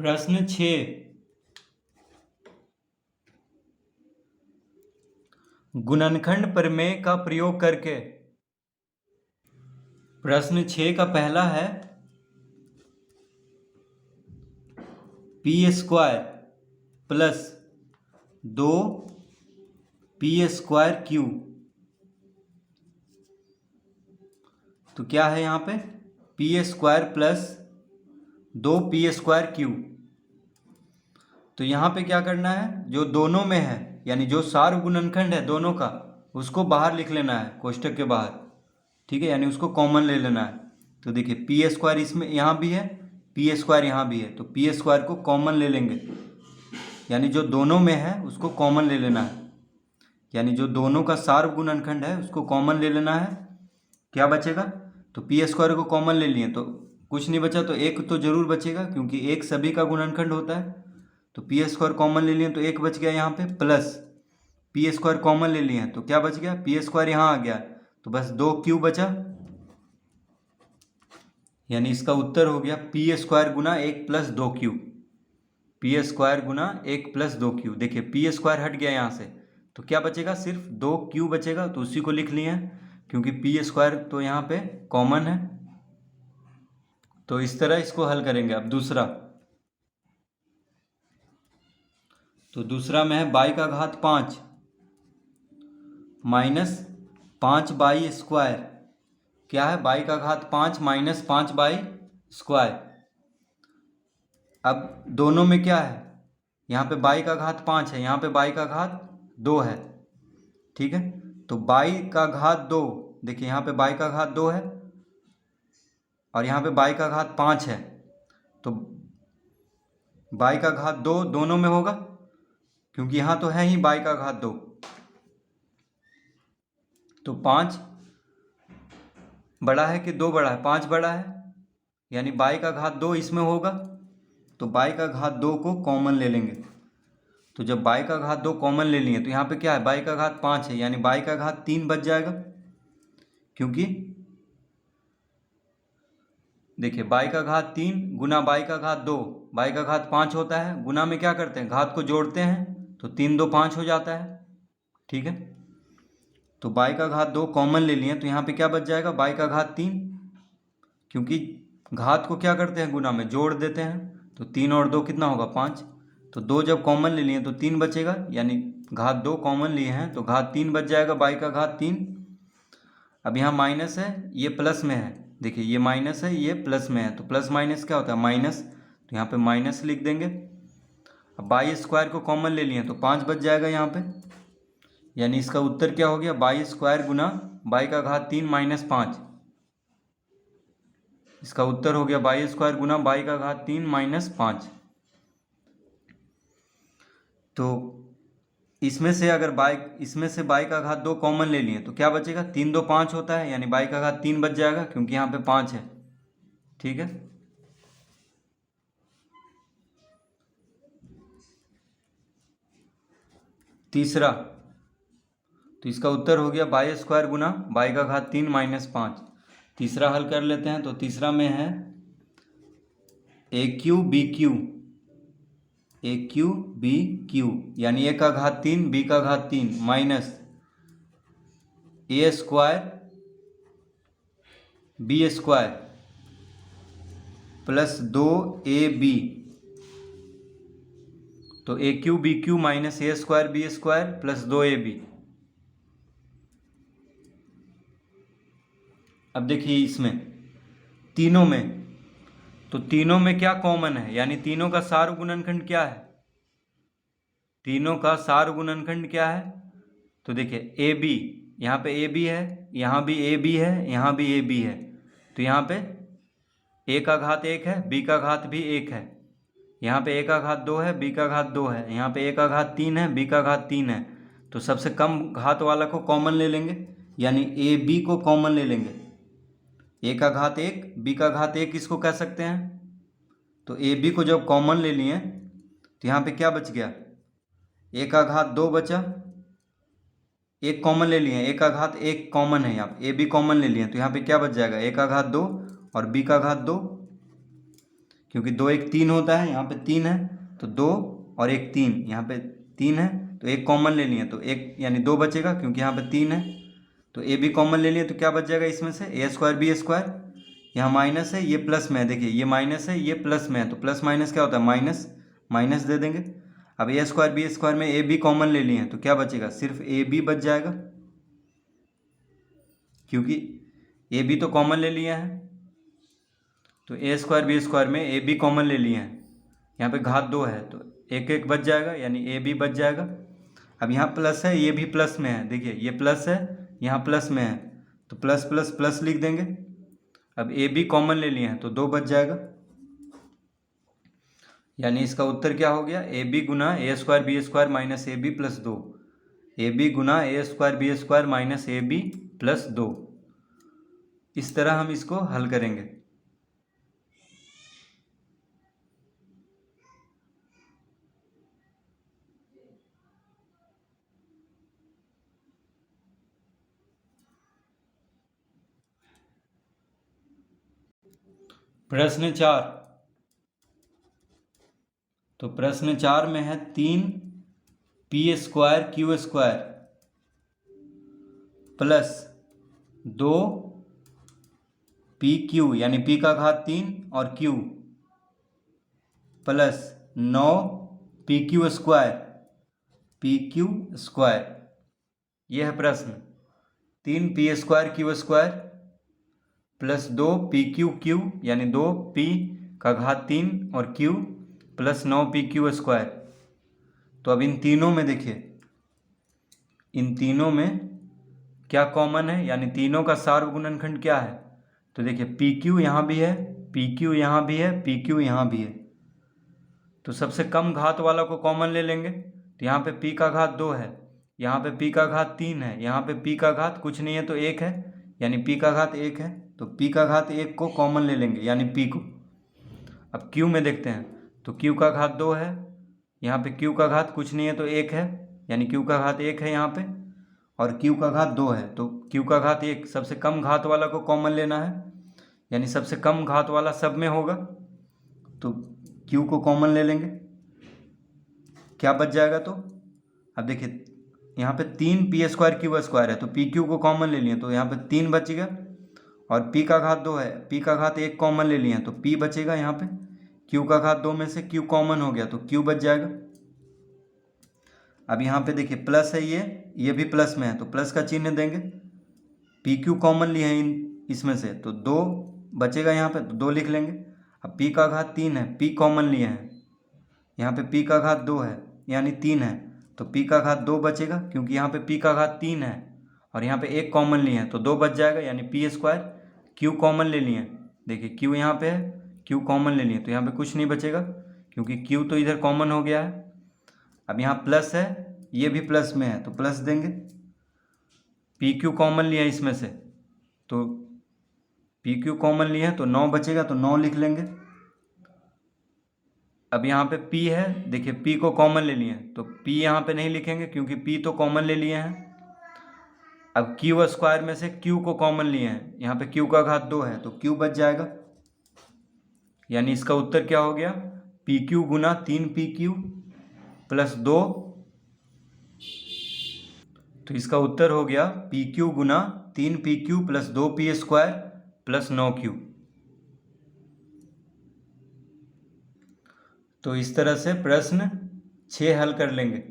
प्रश्न 6 गुणनखंड प्रमेय का प्रयोग करके। प्रश्न 6 का पहला है P square plus 2p² Q. तो क्या है यहाँ पे p² प्लस 2p² क्यू। तो यहाँ पे क्या करना है, जो दोनों में है यानी जो सार गुणनखंड है दोनों का, उसको बाहर लिख लेना है कोष्टक के बाहर। ठीक है, यानी उसको कॉमन ले लेना है। तो देखिए p² इसमें यहाँ भी है, p² यहाँ भी है, तो p² को कॉमन ले लेंगे। यानी जो दोनों में है उसको कॉमन ले लेना है, यानी जो दोनों का सार गुणनखंड है उसको कॉमन ले लेना है। क्या बचेगा, तो p² को कॉमन ले लिए तो कुछ नहीं बचा, तो एक तो जरूर बचेगा क्योंकि एक सभी का गुणनखंड होता है। तो p² कॉमन ले लिए तो एक बच गया यहाँ पे, प्लस p² कॉमन ले लिए तो क्या बच गया, p² यहाँ आ गया तो बस 2q बचा। यानी इसका उत्तर हो गया p² गुना 1 प्लस 2q। p² गुना 1 प्लस 2q। देखिए p² हट गया यहाँ से तो क्या बचेगा, सिर्फ 2q बचेगा, तो उसी को लिख लिए हैं क्योंकि p² तो यहाँ पे कॉमन है। तो इस तरह इसको हल करेंगे। अब दूसरा, तो दूसरा में है बाई का घात 5 माइनस 5/² क्या है, बाई का घात 5 माइनस 5/²। अब दोनों में क्या है, यहाँ पे बाई का घात 5 है, यहाँ पे बाई का घात 2 है। ठीक है, तो बाई का घात 2, देखिए यहाँ पे बाई का घात 2 है और यहाँ पे बाई का घात 5 है, तो बाई का घात 2 दोनों में होगा क्योंकि यहाँ तो है ही बाई का घात 2। तो 5 बड़ा है कि 2 बड़ा है, 5 बड़ा है, यानी बाई का घात 2 इसमें होगा। तो बाई का घात 2 को कॉमन ले लेंगे। तो जब बाई का घात 2 कॉमन ले लिए तो यहाँ पे क्या है, बाई का घात 5 है, यानी बाई का घात 3 बच जाएगा। क्योंकि देखिए बाई का घात 3 गुना बाई का घात 2, बाई का घात 5 होता है, गुना में क्या करते हैं, घात को जोड़ते हैं, तो 3 2 5 हो जाता है। ठीक है, तो बाई का घात 2 कॉमन ले लिए तो यहाँ पे क्या बच जाएगा, बाई का घात 3, क्योंकि घात को क्या करते हैं, गुना में जोड़ देते हैं, तो 3 और 2 कितना होगा, 5। तो 2 जब कॉमन ले लिए तो 3 बचेगा, यानी घात 2 कॉमन लिए हैं तो घात 3 बच जाएगा, बाई का घात 3। अब यहाँ माइनस है, ये प्लस में है, देखिए ये माइनस है ये प्लस में है, तो प्लस माइनस क्या होता है, माइनस, तो यहाँ पे माइनस लिख देंगे। अब बाई² को कॉमन ले लिए तो 5 बच जाएगा यहाँ पे, यानी इसका उत्तर क्या हो गया, बाई² गुना बाई का घात 3 माइनस 5। इसका उत्तर हो गया बाई² गुना बाई का घात 3 माइनस 5। तो इसमें से अगर इसमें से बाई का घात 2 कॉमन ले लिए तो क्या बचेगा, 3 2 5 होता है, यानी बाई का घात 3 बच जाएगा क्योंकि यहाँ पे 5 है। ठीक है, तीसरा, तो इसका उत्तर हो गया बाई² गुना बाई का घात 3 माइनस 5। तीसरा हल कर लेते हैं। तो तीसरा में है AQ यानी a का घात 3 b का घात 3 minus a² b² plus 2ab। तो AQ BQ minus a² b² plus 2ab। अब देखिए इसमें तीनों में, तो तीनों में क्या कॉमन है, यानी तीनों का सार गुणनखंड क्या है, तीनों का सार गुणनखंड क्या है। तो देखिए AB, यहाँ पे AB है, यहाँ भी AB है, यहाँ भी AB है, तो यहाँ पे a का घात 1 है, b का घात भी 1 है, यहाँ पे a का घात 2 है, b का घात 2 है, यहाँ पे a का घात 3 है, b का घात 3 है। तो सबसे कम घात वाला को कॉमन ले लेंगे, यानी AB को कॉमन ले लेंगे। a का घात 1 b का घात 1 इसको कह सकते हैं। तो AB को जब कॉमन ले लिए तो यहाँ पे क्या बच गया, a का घात 2 बचा, एक कॉमन ले लिए, a का घात 1 कॉमन है, यहाँ AB कॉमन ले लिए तो यहाँ पे क्या बच जाएगा, a का घात 2 और b का घात 2, क्योंकि 2 1 3 होता है, यहाँ पे 3 है तो 2 और 1 3, यहाँ पे 3 है तो एक कॉमन ले लिए तो एक यानी 2 बचेगा, क्योंकि यहाँ पे 3 है तो ए भी कॉमन ले लिए तो क्या बच जाएगा इसमें से ए स्क्वायर बी स्क्वायर। यहाँ माइनस है, ये प्लस में है, देखिए ये माइनस है ये प्लस में है, तो प्लस माइनस क्या होता है माइनस, माइनस दे देंगे। अब ए स्क्वायर बी स्क्वायर में ए बी कॉमन ले लिए हैं तो क्या बचेगा, सिर्फ ए बी बच जाएगा, क्योंकि ए बी तो कॉमन ले लिया है। तो ए स्क्वायर बी स्क्वायर में ए बी कॉमन ले लिए हैं, यहाँ पे घात 2 है तो एक एक बच जाएगा यानी ए बी बच जाएगा। अब यहाँ प्लस है, ये भी प्लस में है, देखिए ये प्लस है यहाँ प्लस में है तो प्लस प्लस प्लस लिख देंगे। अब ए बी कॉमन ले लिए हैं तो 2 बच जाएगा, यानी इसका उत्तर क्या हो गया, ए बी गुना A square B square minus A B plus 2, A B गुना A square B square minus A B plus 2। इस तरह हम इसको हल करेंगे। प्रश्न 4, तो प्रश्न 4 में है 3 P square Q square plus 2 P Q यानी पी का घात 3 और Q plus 9 P Q square. यह है प्रश्न। 3 P square Q square plus 2 P Q यानी 2 पी का घात 3 और Q plus 9 P Q square. तो अब इन तीनों में देखिए, इन तीनों में क्या कॉमन है, यानी तीनों का सार्वगुणनखंड क्या है। तो देखिए पी क्यू यहाँ भी है, पी क्यू यहाँ भी है, पी क्यू यहाँ भी है, तो सबसे कम घात वाला को कॉमन ले लेंगे। तो यहाँ पे p का घात 2 है, यहाँ पे p का घात 3 है, यहाँ पे p का घात कुछ नहीं है तो 1 है, यानी p का घात 1 है, तो p का घात 1 को कॉमन ले लेंगे यानी p को। अब q में देखते हैं, तो q का घात 2 है, यहाँ पे q का घात कुछ नहीं है तो 1 है, यानी q का घात 1 है यहाँ पे, और q का घात 2 है तो q का घात 1, सबसे कम घात वाला को कॉमन लेना है, यानी सबसे कम घात वाला सब में होगा तो q को कॉमन ले लेंगे, क्या बच जाएगा। तो अब देखिए यहाँ पे 3 पी स्क्वायर क्यू स्क्वायर है तो पी क्यू को कॉमन ले लिए तो यहाँ पे 3 बचेगा, और p का घात 2 है, p का घात 1 कॉमन ले लिए तो p बचेगा यहाँ पे, q का घात 2 में से q कॉमन हो गया तो q बच जाएगा। अब यहाँ पे देखिए प्लस है, ये भी प्लस में है तो प्लस का चिन्ह देंगे, पी क्यू कॉमन लिए हैं इसमें से तो 2 बचेगा यहाँ पे तो 2 लिख लेंगे। अब p का घात 3 है, p कॉमन लिए हैं, यहाँ पे p का घात 2 है यानी 3 है तो p का घात 2 बचेगा, क्योंकि यहाँ पे p का घात 3 है और यहाँ पे 1 कॉमन लिए हैं तो 2 बच जाएगा, यानी p स्क्वायर। q कॉमन ले लिए, देखिए q यहाँ पे है, q कॉमन ले लिए तो यहाँ पे कुछ नहीं बचेगा क्योंकि q तो इधर कॉमन हो गया है। अब यहाँ प्लस है, ये भी प्लस में है तो प्लस देंगे, पी क्यू कॉमन लिया इसमें से तो पी क्यू कॉमन लिए हैं तो 9 बचेगा तो 9 लिख लेंगे। अब यहाँ पे p है, देखिए p को कॉमन ले लिए तो p यहाँ पे नहीं लिखेंगे क्योंकि p तो कॉमन ले लिए हैं। अब q स्क्वायर में से q को कॉमन लिए हैं, यहाँ पे q का घात 2 है तो q बच जाएगा, यानी इसका उत्तर क्या हो गया, पी क्यू गुना 3 पी क्यू प्लस 2, तो इसका उत्तर हो गया पी क्यू गुना 3 P Q plus 2 P square plus 9 Q. तो इस तरह से प्रश्न 6 हल कर लेंगे।